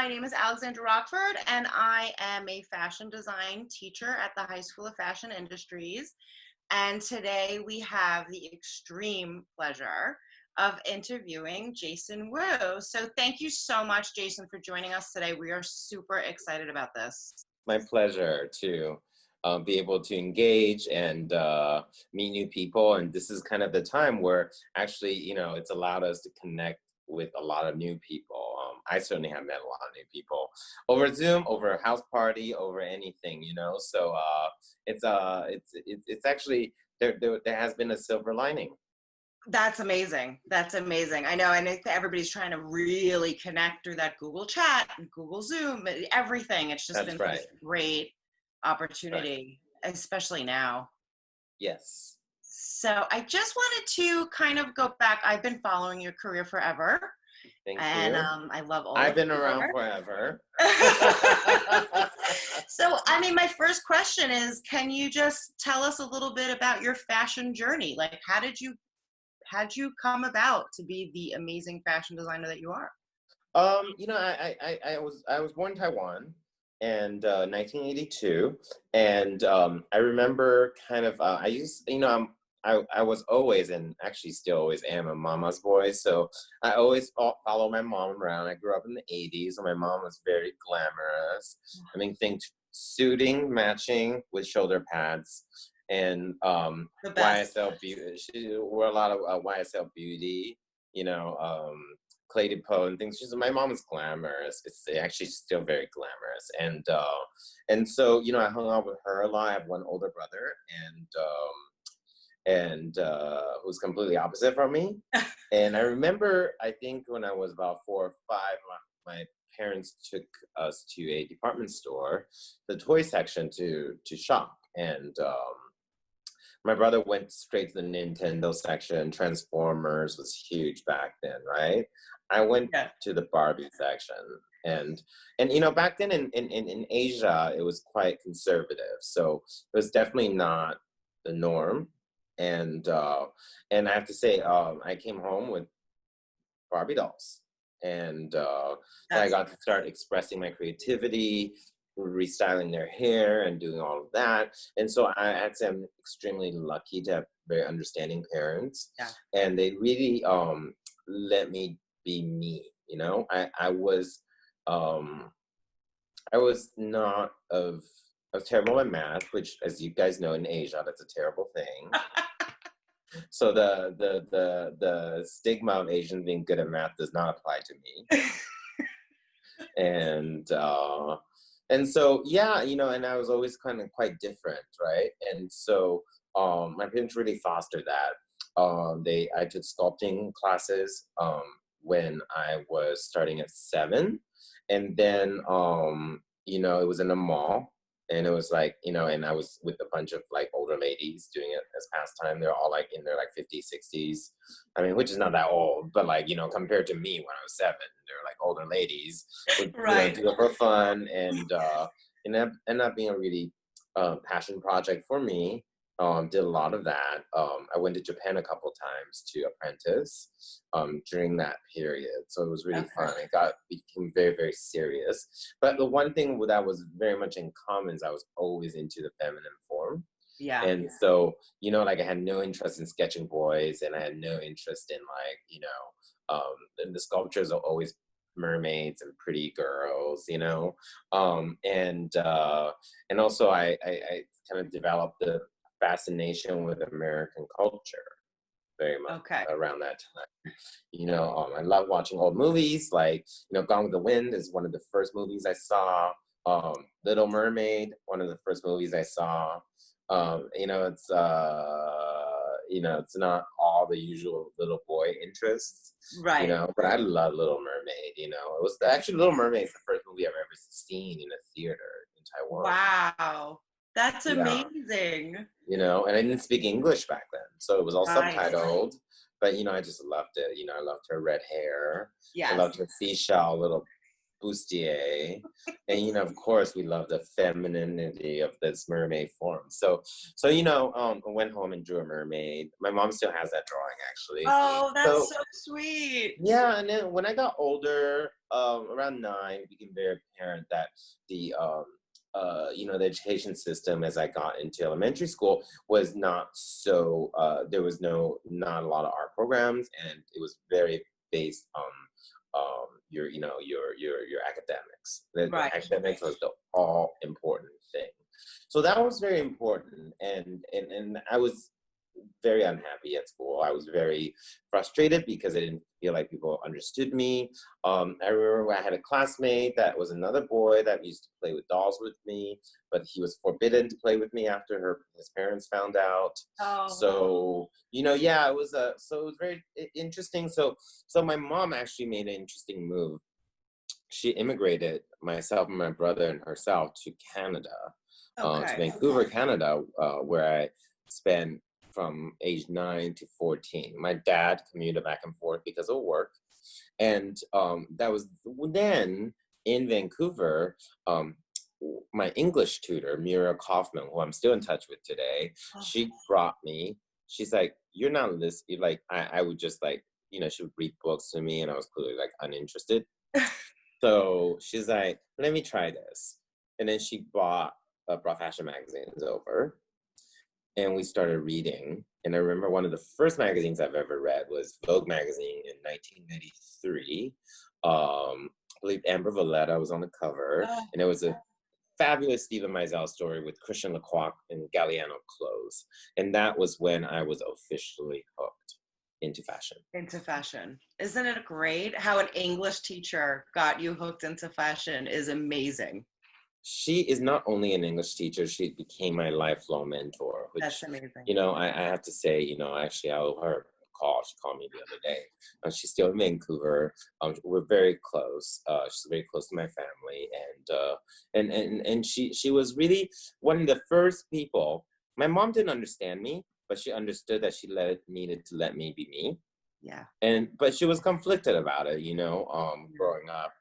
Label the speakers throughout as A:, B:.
A: My name is Alexandra Rockford, and I am a fashion design teacher at the High School of Fashion Industries. And today we have the extreme pleasure of interviewing Jason Wu. So thank you so much, Jason, for joining us today. We are super excited about this.
B: My pleasure to be able to engage and meet new people. And this is kind of the time where actually, it's allowed us to connect with a lot of new people. I certainly have met a lot of new people over Zoom, over a house party, over anything, So it's actually, there has been a silver lining.
A: That's amazing. That's amazing. I know. And everybody's trying to really connect through that Google Chat and Google Zoom, everything. It's just been a great opportunity, especially now.
B: Yes.
A: So I just wanted to kind of go back. I've been following your career forever.
B: Thank
A: and
B: you.
A: I love all
B: I've been around forever.
A: So, I mean, my first question is, can you just tell us a little bit about your fashion journey? Like, how'd you come about to be the amazing fashion designer that you are?
B: I was born in Taiwan and 1982, and I remember kind of I was always, and actually still always am, a mama's boy, so I always follow my mom around. I grew up in the 80s, and my mom was very glamorous. I mean, think suiting, matching with shoulder pads, and YSL beauty. She wore a lot of YSL beauty, Clay Depot and things. My mom is glamorous. It's actually still very glamorous, and so I hung out with her a lot. I have one older brother, and who's completely opposite from me. And I remember, I think when I was about 4 or 5, my parents took us to a department store, the toy section, to shop, and my brother went straight to the Nintendo section. Transformers was huge back then, right? I went to the Barbie section, and back then in Asia, it was quite conservative, so it was definitely not the norm. And I have to say, I came home with Barbie dolls, and I got to start expressing my creativity, restyling their hair and doing all of that. And so I'd say I'm extremely lucky to have very understanding parents, and they really let me be me. I was not of. I was terrible at math, which, as you guys know, in Asia, that's a terrible thing. So the stigma of Asians being good at math does not apply to me. And so and I was always kind of quite different, right? And so my parents really fostered that. I took sculpting classes when I was starting at 7, and then it was in a mall. And it was like, and I was with a bunch of like older ladies doing it as pastime. They're all like in their like 50s, 60s. I mean, which is not that old, but like, compared to me when I was 7, they're like older ladies would do it for fun. And it ended up being a really passion project for me. Did a lot of that. I went to Japan a couple times to apprentice during that period. So it was really fun. It became very, very serious. But the one thing that was very much in common is I was always into the feminine form. Yeah. And so, I had no interest in sketching boys, and I had no interest in the sculptures are always mermaids and pretty girls, and also I kind of developed the fascination with American culture very much around that time. I love watching old movies, like Gone with the Wind is one of the first movies I saw. Little Mermaid, one of the first movies I saw. It's not all the usual little boy interests, right? But I love Little Mermaid. It was actually Little Mermaid is the first movie I've ever seen in a theater in Taiwan.
A: Wow. That's amazing.
B: And I didn't speak English back then, so it was all subtitled. But I just loved it. I loved her red hair. Yes. I loved her seashell little bustier, and of course we love the femininity of this mermaid form. So I went home and drew a mermaid. My mom still has that drawing, actually.
A: Oh, that's
B: So
A: so sweet.
B: yeah, and then when I got older, around 9, it became very apparent that the education system as I got into elementary school was not so, there was not a lot of art programs, and it was very based on your academics. The
A: Right.
B: academics was the all important thing. So that was very important, and I was very unhappy at school. I was very frustrated because I didn't feel like people understood me. I remember I had a classmate that was another boy that used to play with dolls with me, but he was forbidden to play with me after his parents found out.
A: Oh.
B: So it was very interesting. So my mom actually made an interesting move. She immigrated myself and my brother and herself to Canada, to Vancouver, Canada, where I spent from age 9 to 14. My dad commuted back and forth because of work. And that was then in Vancouver, my English tutor, Mira Kaufman, who I'm still in touch with today, she brought me, she's like, you're not listening. Like, I would just like, she would read books to me and I was clearly like uninterested. So she's like, let me try this. And then she brought fashion magazines over. And we started reading. And I remember one of the first magazines I've ever read was Vogue magazine in 1993. I believe Amber Valletta was on the cover. And it was a fabulous Stephen Meisel story with Christian Lacroix in Galliano clothes. And that was when I was officially hooked into fashion.
A: Isn't it great how an English teacher got you hooked into fashion? Is amazing.
B: She is not only an English teacher, she became my lifelong mentor, which,
A: that's amazing.
B: I have to say, actually, I owe her a call. She called me the other day. She's still in Vancouver. We're very close. She's very close to my family. And she was really one of the first people. My mom didn't understand me, but she understood that she needed to let me be me.
A: Yeah.
B: But she was conflicted about it, growing up.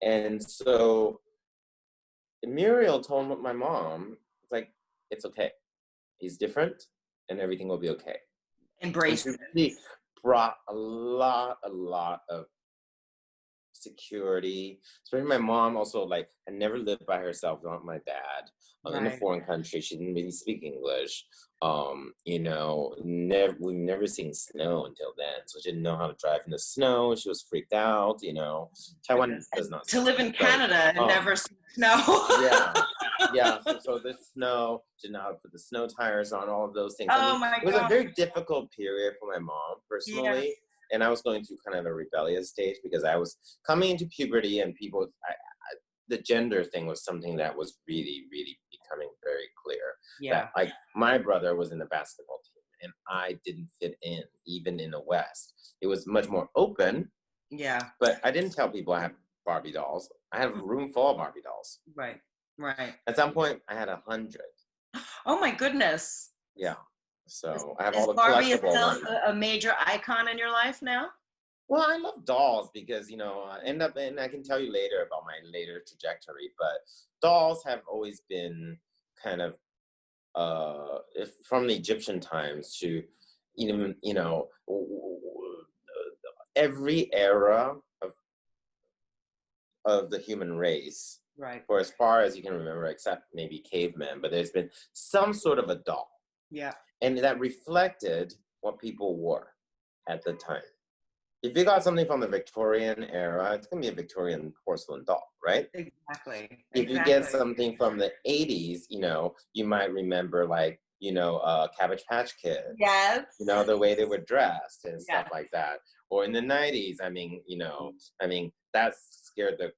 B: And so Muriel told my mom, it's like, it's okay. He's different and everything will be okay.
A: Embrace it.
B: Really brought a lot of security. Especially my mom also, like, had never lived by herself, not my dad. In a foreign country. She didn't really speak English. We've never seen snow until then. So she didn't know how to drive in the snow. She was freaked out, Taiwan does not
A: to live in Canada and never see snow.
B: Yeah. So the snow, she didn't know how to put the snow tires on, all of those things.
A: It
B: was a very difficult period for my mom personally.
A: Yes.
B: And I was going through kind of a rebellious stage because I was coming into puberty and the gender thing was something that was really, really becoming very clear.
A: Yeah.
B: That, like, my brother was in the basketball team and I didn't fit in, even in the West. It was much more open.
A: Yeah.
B: But I didn't tell people I had Barbie dolls. I had a room full of Barbie dolls.
A: Right.
B: At some point, I had 100.
A: Oh my goodness.
B: Yeah. So I have
A: Is
B: all the
A: Barbie
B: collectible
A: still
B: ones.
A: a major icon in your life now?
B: Well, I love dolls because, and I can tell you later about my later trajectory, but dolls have always been kind of, from the Egyptian times to even, every era of the human race,
A: right,
B: for as far as you can remember, except maybe cavemen, but there's been some sort of a doll.
A: Yeah.
B: And that reflected what people wore at the time. If you got something from the Victorian era, it's going to be a Victorian porcelain doll, right?
A: Exactly.
B: If you get something from the 80s, you might remember, like, Cabbage Patch Kids.
A: Yes.
B: The way they were dressed and stuff like that. Or in the 90s, that scared the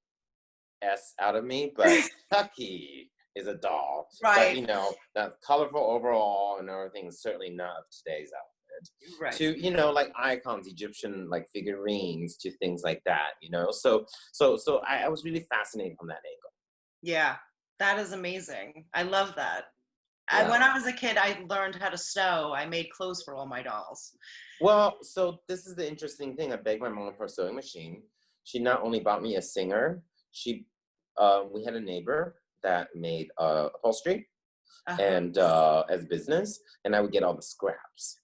B: S out of me, but Chucky is a doll.
A: Right.
B: But, that colorful overall and everything is certainly not of today's outfit.
A: Right.
B: To like icons, Egyptian like figurines, to things like that, so I was really fascinated from that angle.
A: Yeah, that is amazing. I love that.
B: Yeah.
A: When I was a kid, I learned how to sew. I made clothes for all my dolls.
B: Well, so this is the interesting thing. I begged my mom for a sewing machine. she not only bought me a singer, she we had a neighbor that made upholstery and as a business, and I would get all the scraps.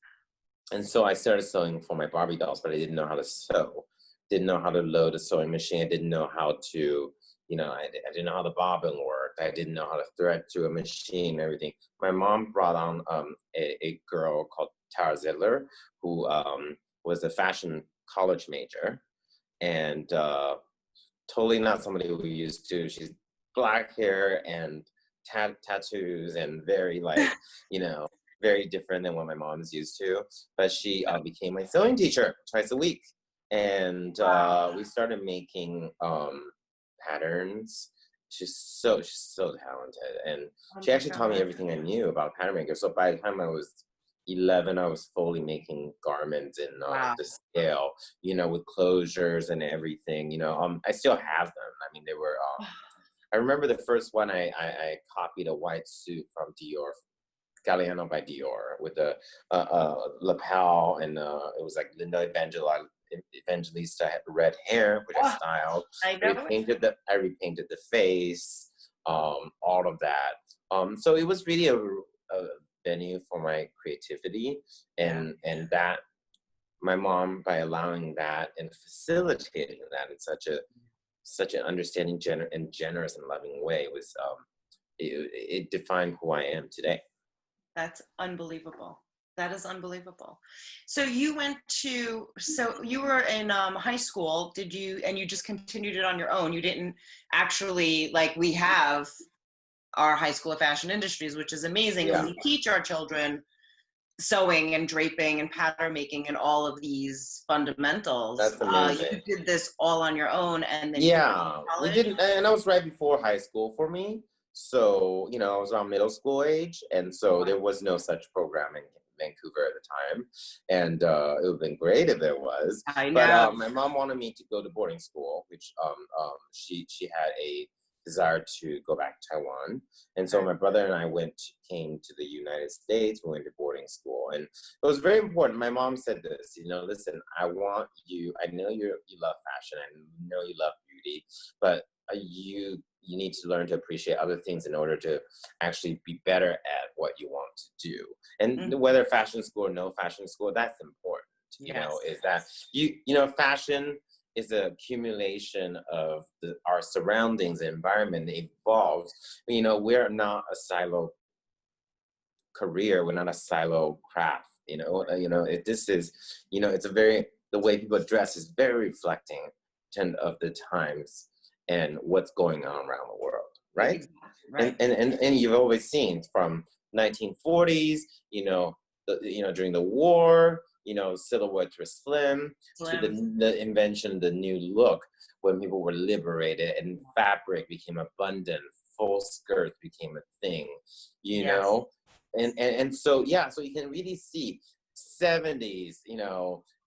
B: And so I started sewing for my Barbie dolls, but I didn't know how to sew. Didn't know how to load a sewing machine. I didn't know how to, I didn't know how the bobbin worked. I didn't know how to thread through a machine and everything. My mom brought on a girl called Tara Zidler, who was a fashion college major, and totally not somebody who we used to. She's black hair and tattoos and very very different than what my mom's used to. But she became my sewing teacher twice a week. And we started making patterns. She's so talented. And she actually taught me everything I knew about pattern making. So by the time I was 11, I was fully making garments in the scale, with closures and everything. I still have them. I mean, they were, I remember the first one I copied a white suit from Dior, Galliano by Dior, with a lapel, and it was like Linda Evangelista had red hair, which I styled. I repainted the face, all of that. So it was really a venue for my creativity, and that my mom, by allowing that and facilitating that in such an understanding, generous and loving way, was it defined who I am today.
A: That's unbelievable. That is unbelievable. So you were in high school, and you just continued it on your own. You didn't actually, like we have our High School of Fashion Industries, which is amazing. Yeah. And we teach our children sewing and draping and pattern making and all of these fundamentals.
B: That's amazing.
A: You did this all on your own, and then
B: we didn't, and that was right before high school for me. So, I was around middle school age, and so there was no such program in Vancouver at the time, and it would have been great if there was. I know. But my mom wanted me to go to boarding school, which she had a desire to go back to Taiwan, and so my brother and I came to the United States. We went to boarding school, and it was very important. My mom said this, listen, I know you love fashion, I know you love beauty, but you need to learn to appreciate other things in order to actually be better at what you want to do. And whether fashion school or no fashion school, that's important. Is that fashion is an accumulation of our surroundings, the environment, it evolves. We're not a silo career, we're not a silo craft. This is, it's the way people dress is very reflecting of the times and what's going on around the world, right? Right. And you've always seen from 1940s, during the war, silhouettes were slim, to the invention of the new look, when people were liberated and fabric became abundant, full skirts became a thing, know? And so you can really see 70s,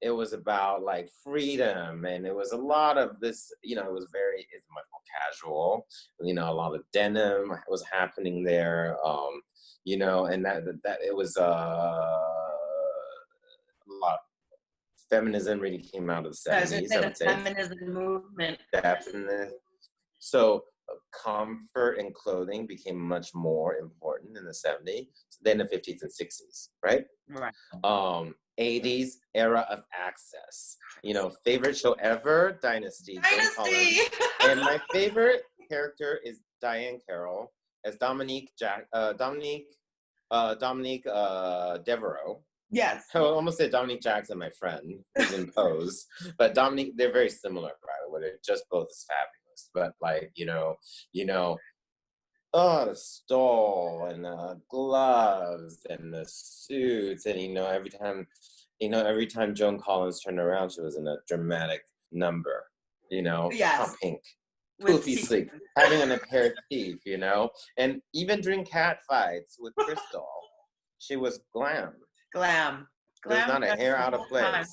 B: it was about like freedom, and it was a lot of this, it's much more casual, a lot of denim was happening there, and that it was a lot. Feminism really came out of the 70s. I would say.
A: Feminism movement.
B: Definitely. So comfort and clothing became much more important in the 70s than the 50s and 60s, right? Right. 80s, era of access. Favorite show ever, Dynasty. And my favorite character is Diane Carroll as Dominique Devereaux. Yes. I almost said Dominique Jackson, my friend, who's in Pose. But Dominique, they're very similar, by the way. They're just both as fabulous. But the stole and the gloves and the suits, and every time Joan Collins turned around, she was in a dramatic number. Yes. Pink, poofy sleep, having an aperitif, and even during cat fights with Crystal, she was glam. There's not a hair out of place. I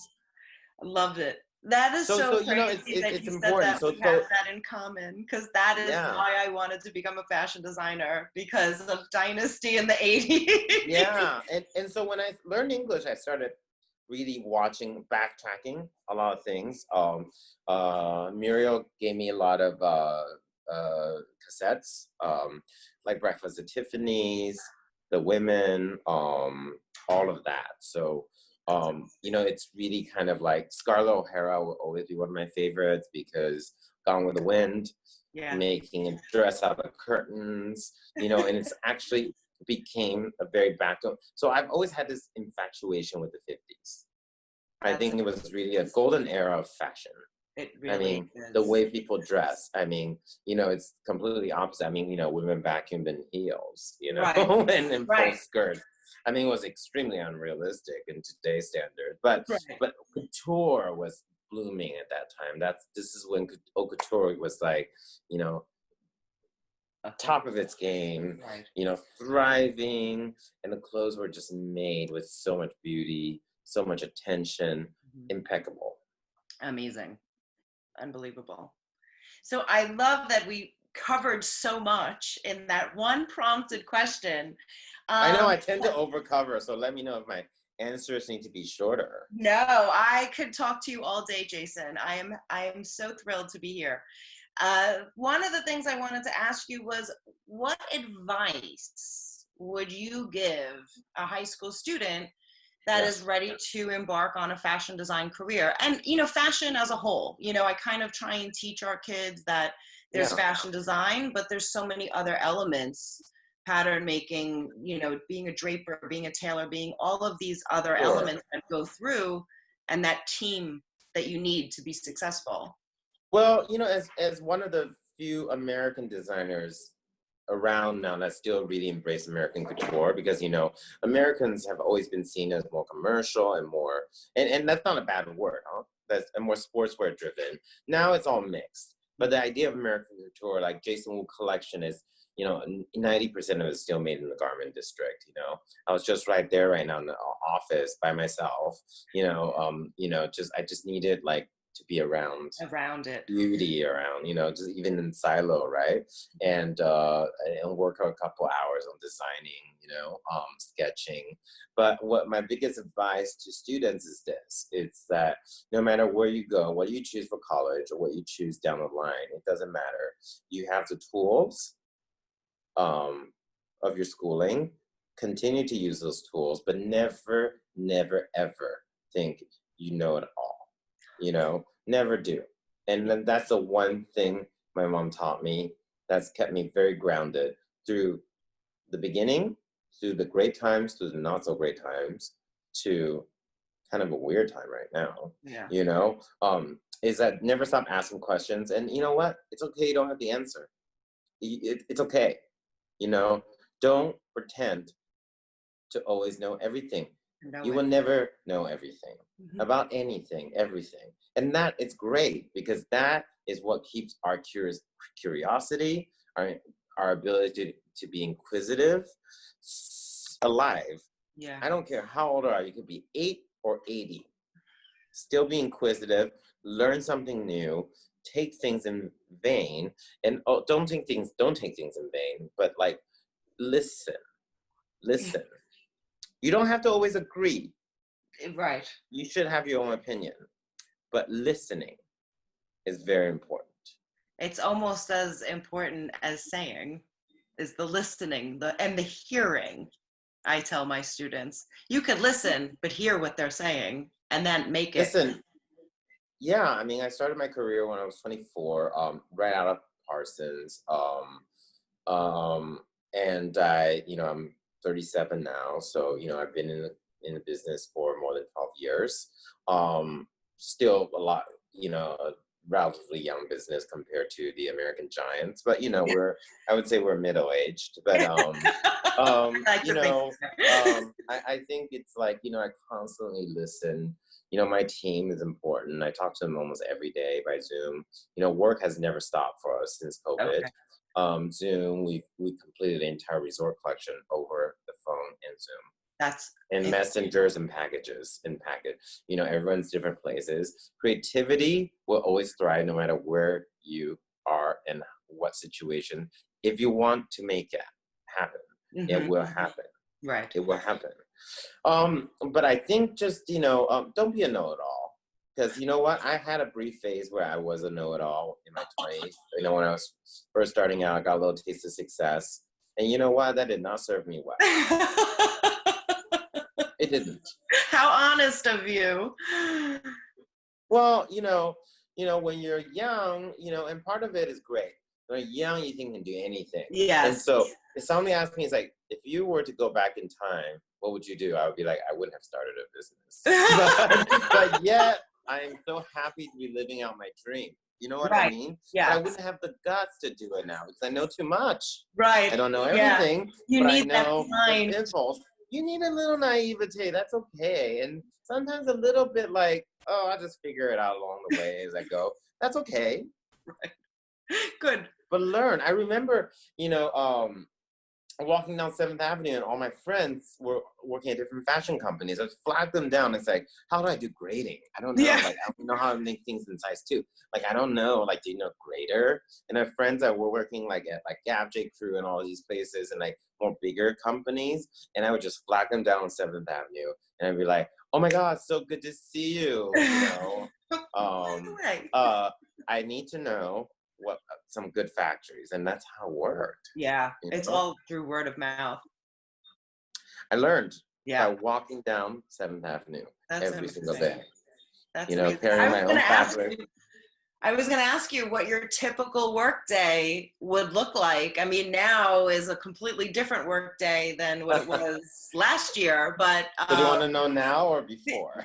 A: loved it. That is so crazy it's important. So we have that in common, because that is why I wanted to become a fashion designer, because of Dynasty in the 80s.
B: Yeah, and so when I learned English, I started really watching, backtracking a lot of things. Muriel gave me a lot of cassettes, like Breakfast at Tiffany's, The Women, all of that. So, you know, it's really kind of like Scarlett O'Hara will always be one of my favorites because Gone with the Wind, making a dress out of curtains, you know, and it's actually became a very backbone. So I've always had this infatuation with the 50s. I think it was really a golden era of fashion.
A: It really
B: I mean,
A: is.
B: the way people dress, I mean, you know, it's completely opposite. I mean, you know, women vacuumed in heels, you know, and in full skirts. I mean, it was extremely unrealistic in today's standard. But couture was blooming at that time. This is when haute couture was like, you know, top of its game, you know, thriving, and the clothes were just made with so much beauty, so much attention, impeccable.
A: Amazing. Unbelievable. So I love that we covered so much in that one prompted question.
B: I know I tend to overcover, so let me know if my answers need to be shorter.
A: No, I could talk to you all day, Jason. I am so thrilled to be here. One of the things I wanted to ask you was, what advice would you give a high school student that is ready to embark on a fashion design career? And, you know, fashion as a whole, you know, I kind of try and teach our kids that there's fashion design, but there's so many other elements, pattern making, you know, being a draper, being a tailor, being all of these other elements that go through, and that team that you need to be successful.
B: Well, you know, as one of the few American designers around now that still really embrace American couture, because, you know, Americans have always been seen as more commercial and more, and that's not a bad word, huh? That's more sportswear driven. Now it's all mixed. But the idea of American couture, like Jason Wu collection, is, you know, 90% of it is still made in the garment district. You know, I was just right there right now in the office by myself. You know, I just needed like to be around
A: it,
B: beauty around, you know, just even in silo, right? And work a couple hours on designing, you know, sketching. But what my biggest advice to students is this: it's that no matter where you go, what you choose for college or what you choose down the line, it doesn't matter. You have the tools of your schooling. Continue to use those tools, but never, never, ever think you know it all. You know, never do. And then that's the one thing my mom taught me that's kept me very grounded through the beginning, through the great times, through the not so great times, to kind of a weird time right now. You know, is that never stop asking questions. And you know what? It's okay, you don't have the answer. It's okay. You know, don't pretend to always know everything. You will never know everything about anything, everything. And that is great, because that is what keeps our curiosity, our ability to be inquisitive alive. I don't care how old you are. You could be 8 or 80. Still be inquisitive, learn something new, take things in vain, and don't take things in vain, but like listen. You don't have to always agree.
A: Right.
B: You should have your own opinion, but listening is very important.
A: It's almost as important as saying, is the listening, and the hearing. I tell my students, you could listen, but hear what they're saying, and then make it.
B: Listen, yeah, I mean, I started my career when I was 24, right out of Parsons, and I'm 37 now, so I've been in the business for more than 12 years. Still a lot, a relatively young business compared to the American giants, but I would say we're middle-aged. But I think it's like I constantly listen. My team is important. I talk to them almost every day by Zoom. Work has never stopped for us since COVID. Okay. Zoom, we completed the entire resort collection over the phone and Zoom. Messengers and packages and packet. Everyone's different places. Creativity will always thrive no matter where you are and what situation. If you want to make it happen, it will happen.
A: Right.
B: It will happen. But I think just, don't be a know-it-all. Because you know what? I had a brief phase where I was a know-it-all in my 20s. When I was first starting out, I got a little taste of success. And you know what? That did not serve me well. It didn't.
A: How honest of you.
B: Well, when you're young, and part of it is great. When you're young, you think you can do anything.
A: Yes.
B: And so if somebody asked me, it's like, if you were to go back in time, what would you do? I would be like, I wouldn't have started a business. but yet, I am so happy to be living out my dream. You know what I mean?
A: Yeah.
B: But I wouldn't have the guts to do it now because I know too much.
A: Right.
B: I don't know everything,
A: You
B: but
A: need
B: I know
A: that
B: the pitfalls. You need a little naivete. That's okay. And sometimes a little bit like, oh, I'll just figure it out along the way as I go. That's okay.
A: Right. Good.
B: But learn. I remember, walking down 7th Avenue and all my friends were working at different fashion companies. I flagged them down. It's like, how do I do grading? I don't know.
A: Yeah.
B: Like, I don't know how to make things in size 2. Like, I don't know. Like, do you know grader? And I have friends that were working like at like Gap, J. Crew and all these places and like more bigger companies. And I would just flag them down on 7th Avenue. And I'd be like, oh my God, so good to see you. I need to know what some good factories, and that's how it worked.
A: Yeah, it's all through word of mouth.
B: I learned by walking down 7th Avenue every single day.
A: That's
B: carrying my own fabric.
A: I was going to ask you what your typical work day would look like. I mean, now is a completely different work day than what it was last year, but...
B: So do you want to know now or before?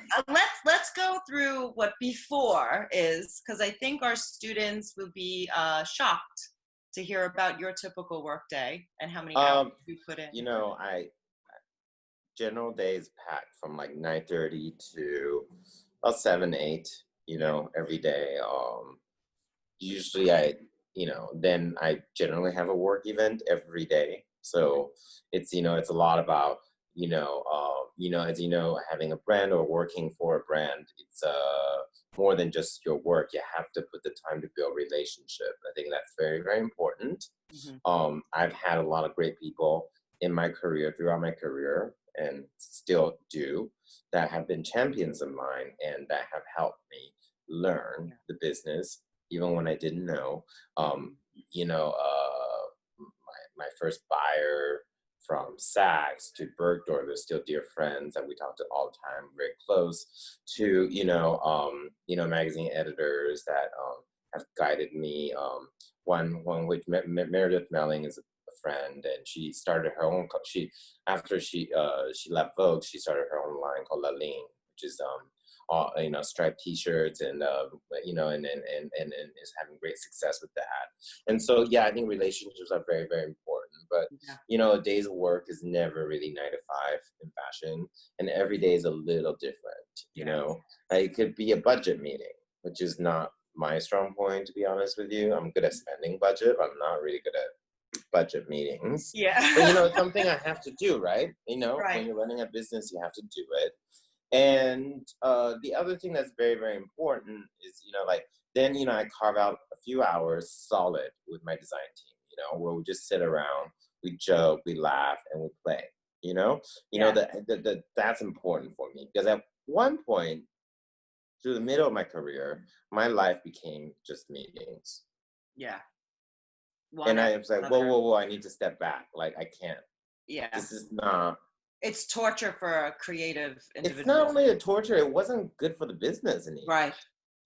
A: Let's go through what before is, because I think our students will be shocked to hear about your typical work day and how many hours you put in.
B: General days packed from like 9:30 to about 7, 8. Every day. Usually then I generally have a work event every day. So it's a lot about, as having a brand or working for a brand, it's more than just your work. You have to put the time to build relationship. I think that's very, very important. Mm-hmm. I've had a lot of great people in my career, throughout my career, and still do, that have been champions of mine and that have helped me learn the business even when I didn't know. My first buyer from Saks to Bergdorf, they're still dear friends that we talk to all the time, very close, to magazine editors that have guided me. One which Meredith Melling is a friend, and she started her own. After she left Vogue, she started her own line called La Ligne, which is striped T-shirts and and is having great success with that. And so I think relationships are very, very important. But a day's work is never really 9 to 5 in fashion, and every day is a little different. It could be a budget meeting, which is not my strong point, to be honest with you. I'm good at spending budget, but I'm not really good at budget meetings.
A: Yeah.
B: But it's something I have to do, right?
A: Right.
B: When you're running a business, you have to do it. And the other thing that's very, very important is, then, I carve out a few hours solid with my design team, where we just sit around, we joke, we laugh, and we play, that's important for me. Because at one point, through the middle of my career, my life became just meetings.
A: Yeah.
B: And I was like, whoa, I need to step back. Like, I can't.
A: Yeah.
B: This is not.
A: It's torture for a creative individual.
B: It's not only a torture, it wasn't good for the business anymore.
A: Right.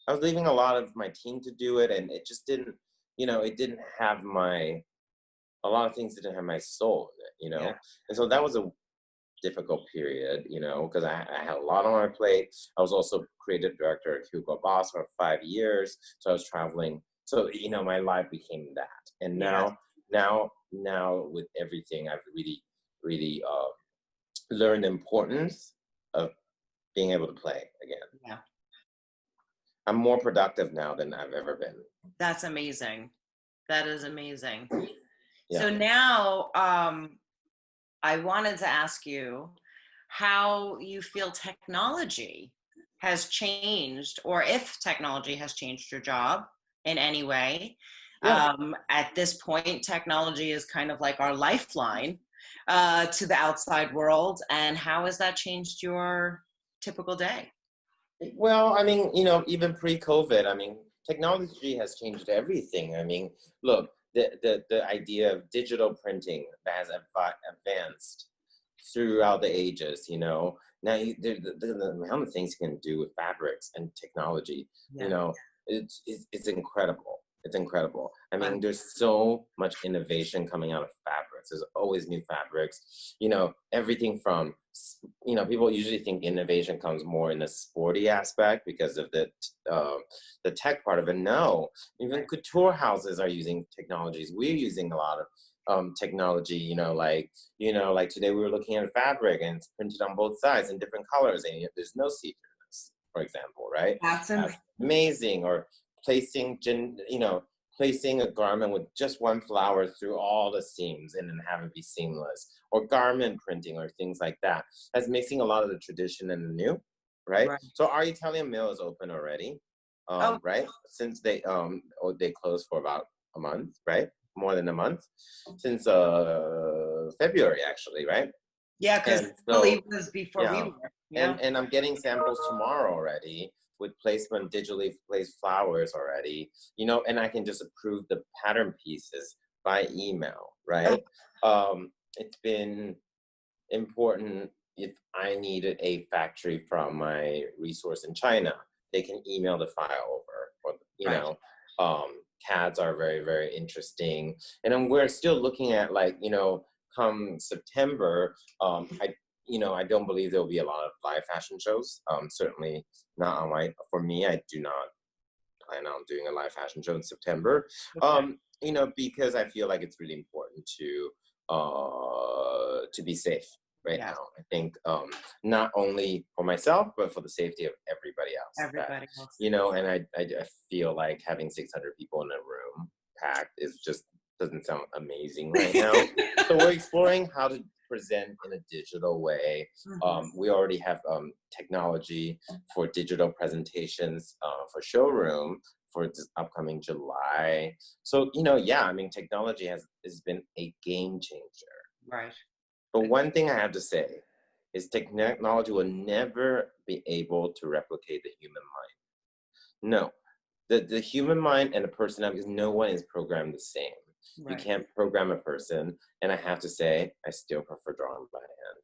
B: I was leaving a lot of my team to do it, and it just didn't, it didn't have a lot of things didn't have my soul in it, And so that was a difficult period, because I had a lot on my plate. I was also creative director at Hugo Boss for 5 years, so I was traveling. So, my life became that. And now with everything, I've really, really learned the importance of being able to play again.
A: Yeah.
B: I'm more productive now than I've ever been.
A: That's amazing. That is amazing.
B: Yeah.
A: So now I wanted to ask you how you feel technology has changed, or if technology has changed your job in any way. Yeah. At this point, technology is kind of like our lifeline. to the outside world, and how has that changed your typical day?
B: Well, I mean, you know, even pre-COVID, I mean, technology has changed everything. I mean, look, the idea of digital printing that has advanced throughout the ages, you know. Now, the amount of things you can do with fabrics and technology, you
A: Yeah.
B: know, it's incredible. It's incredible. I
A: Fun.
B: mean, there's so much innovation coming out of fabrics. There's always new fabrics, you know, everything from you know, people usually think innovation comes more in a sporty aspect because of the tech part of it. No, even
A: Right.
B: couture houses are using technologies. We're using a lot of technology. Like today we were looking at a fabric and it's printed on both sides in different colors, and there's no see-throughness, for example, right?
A: That's
B: That's amazing. Or placing, placing a garment with just one flower through all the seams and then have it be seamless, or garment printing or things like that. That's mixing a lot of the tradition and the new, right?
A: right.
B: So our Italian mill is open already,
A: Oh,
B: right? Since they closed for about a month, right? More than a month, since February actually, right?
A: yeah, because
B: And
A: I believe
B: so
A: it was before we
B: yeah,
A: were. Yeah.
B: and I'm getting samples tomorrow already with placement digitally placed flowers already, you know, and I can just approve the pattern pieces by email,
A: Oh,
B: right? It's been important. If I needed a factory from my resource in China, they can email the file over, or
A: right.
B: CADs are very, very interesting. And then we're still looking at, like, you know, come September, I don't believe there'll be a lot of live fashion shows. Certainly not on for me, I do not plan on doing a live fashion show in September.
A: Okay.
B: Because I feel like it's really important to be safe right
A: Yes.
B: now. I think not only for myself, but for the safety of everybody else.
A: Everybody else.
B: And I feel like having 600 people in a room packed is just doesn't sound amazing right now. So we're exploring how to present in a digital way.
A: Mhm.
B: We already have technology for digital presentations for showroom for this upcoming July. So, yeah, I mean, technology has been a game changer.
A: Right.
B: But one thing I have to say is technology will never be able to replicate the human mind. No, the human mind and the personality, because no one is programmed the same. You
A: Right.
B: can't program a person, and I have to say, I still prefer drawing by hand.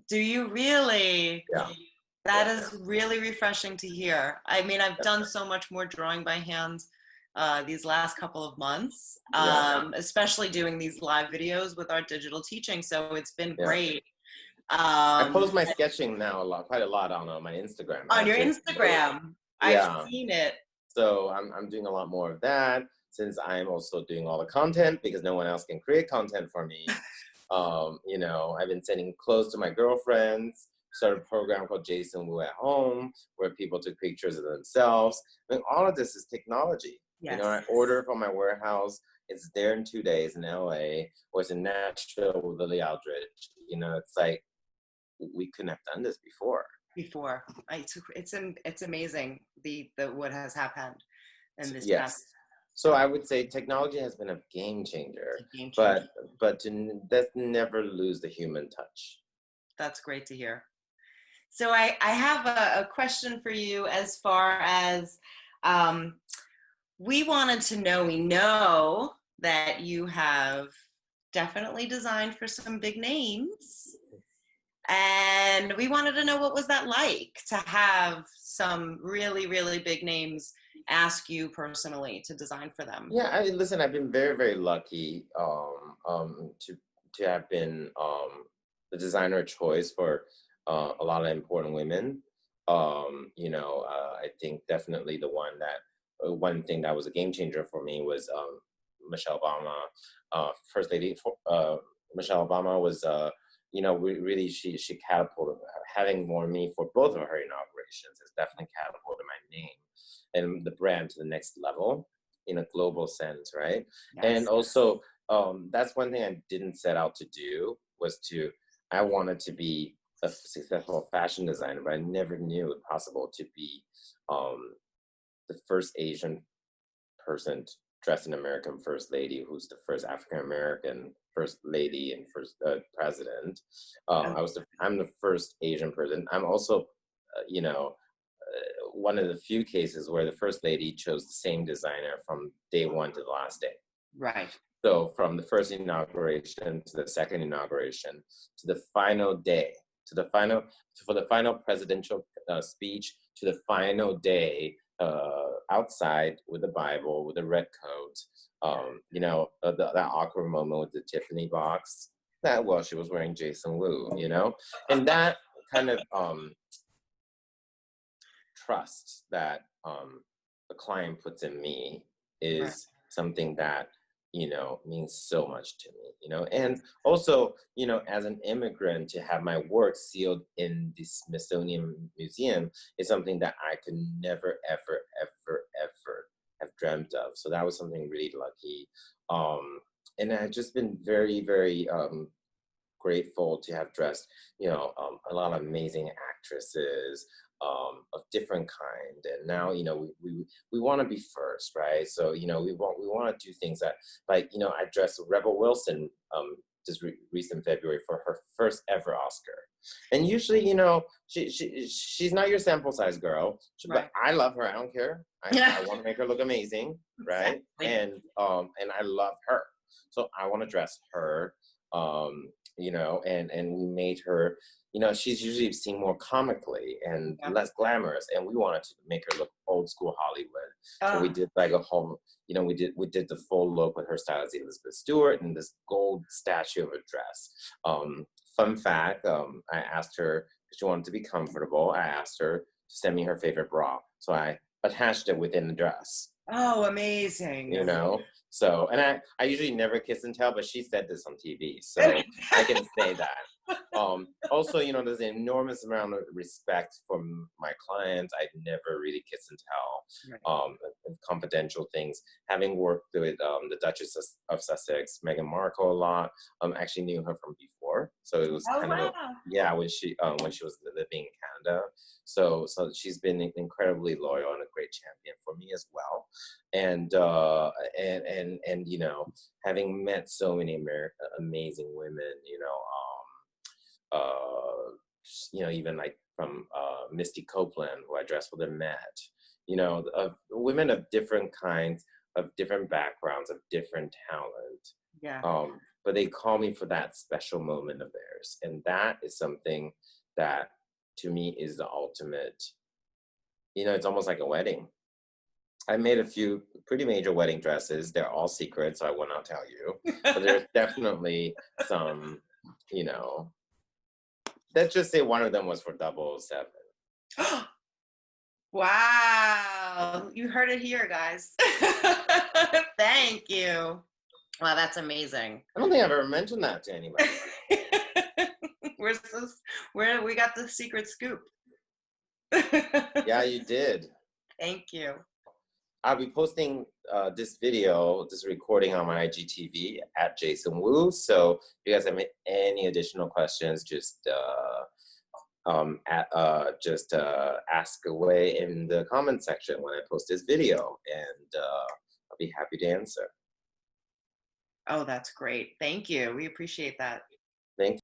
A: Do you really?
B: Yeah,
A: That
B: yeah,
A: is really refreshing to hear. I mean, I've done so much more drawing by hand these last couple of months,
B: yeah,
A: especially doing these live videos with our digital teaching. So it's been
B: yeah.
A: great.
B: I
A: Um,
B: post my sketching now quite a lot on my Instagram,
A: on your
B: actually. So,
A: Instagram, I've
B: yeah,
A: seen it.
B: so I'm doing a lot more of that, since I'm also doing all the content because no one else can create content for me. I've been sending clothes to my girlfriends, started a program called Jason Wu at Home, where people took pictures of themselves. I mean, all of this is technology.
A: Yes.
B: I order from my warehouse, it's there in 2 days in LA, or it's in Nashville with Lily Aldridge. It's like, we couldn't have done this before.
A: Before, it's amazing the what has happened in this past.
B: Yes. So I would say technology has been a game changer,
A: It's a game changer.
B: but let's never lose the human touch.
A: That's great to hear. So I have a question for you as far as um, we wanted to know, we know that you have definitely designed for some big names. And we wanted to know, what was that like to have some really, really big names ask you personally to design for them?
B: Yeah, listen, I've been very, very lucky to have been the designer choice for a lot of important women. I think definitely one thing that was a game changer for me was Michelle Obama, First Lady. Michelle Obama was, really she catapulted. Having worn me for both of her inaugurations has definitely catapulted my name and the brand to the next level in a global sense, right? And
A: Yes.
B: also, that's one thing I didn't set out to do, I wanted to be a successful fashion designer, but I never knew it was possible to be the first Asian person dress an American first lady, who's the first African American first lady and first president.
A: Oh,
B: I'm the first Asian president. I'm also, you know, one of the few cases where the first lady chose the same designer from day one to the last day.
A: right.
B: So from the first inauguration to the second inauguration to the final day, to the final for the final presidential speech, to the final day outside with the Bible, with the red coat, that awkward moment with the Tiffany box. That well, she was wearing Jason Wu, and that kind of trust that the client puts in me
A: Right.
B: is something that means so much to me, and also as an immigrant, to have my work sealed in the Smithsonian Museum is something that I could never ever ever ever have dreamt of. So that was something really lucky, and I've just been very very grateful to have dressed, a lot of amazing actresses of different kind. And now, we want to be first, right? So, we want to do things that, like, I dressed Rebel Wilson just recent February for her first ever Oscar. And usually, she's not your sample size girl,
A: Right.
B: but I love her. I don't care. I want to make her look amazing, right?
A: Exactly.
B: And I love her, so I want to dress her. And we made her, she's usually seen more comically and
A: Yeah.
B: less glamorous, and we wanted to make her look old school Hollywood. So we
A: Oh,
B: did like a whole, we did the full look with her style as Elizabeth Stewart and this gold statue of a dress. Fun fact, I asked her, if she wanted to be comfortable, I asked her to send me her favorite bra. So I attached it within the dress.
A: oh, amazing.
B: So, and I usually never kiss and tell, but she said this on TV, so I can say that. Also, there's an enormous amount of respect from my clients. I never really kiss and tell,
A: Right.
B: confidential things. Having worked with the Duchess of Sussex, Meghan Markle a lot, actually knew her from before, so it was
A: Oh,
B: kind of
A: wow.
B: when she was living in Canada. So she's been incredibly loyal and a great champion for me as well. And having met so many amazing women, even like from Misty Copeland, who I dressed with and met, women of different kinds, of different backgrounds, of different talent.
A: Yeah.
B: But they call me for that special moment of theirs. And that is something that to me is the ultimate, it's almost like a wedding. I made a few pretty major wedding dresses. They're all secret, so I will not tell you. But there's definitely some, let's just say one of them was for 007.
A: Wow. You heard it here, guys. Thank you. Wow, that's amazing.
B: I don't think I've ever mentioned that to anybody.
A: We got the secret scoop.
B: Yeah, you did.
A: Thank you.
B: I'll be posting this recording on my IGTV at Jason Wu. So if you guys have any additional questions, just ask away in the comment section when I post this video, and I'll be happy to answer.
A: Oh, that's great. Thank you. We appreciate that.
B: Thank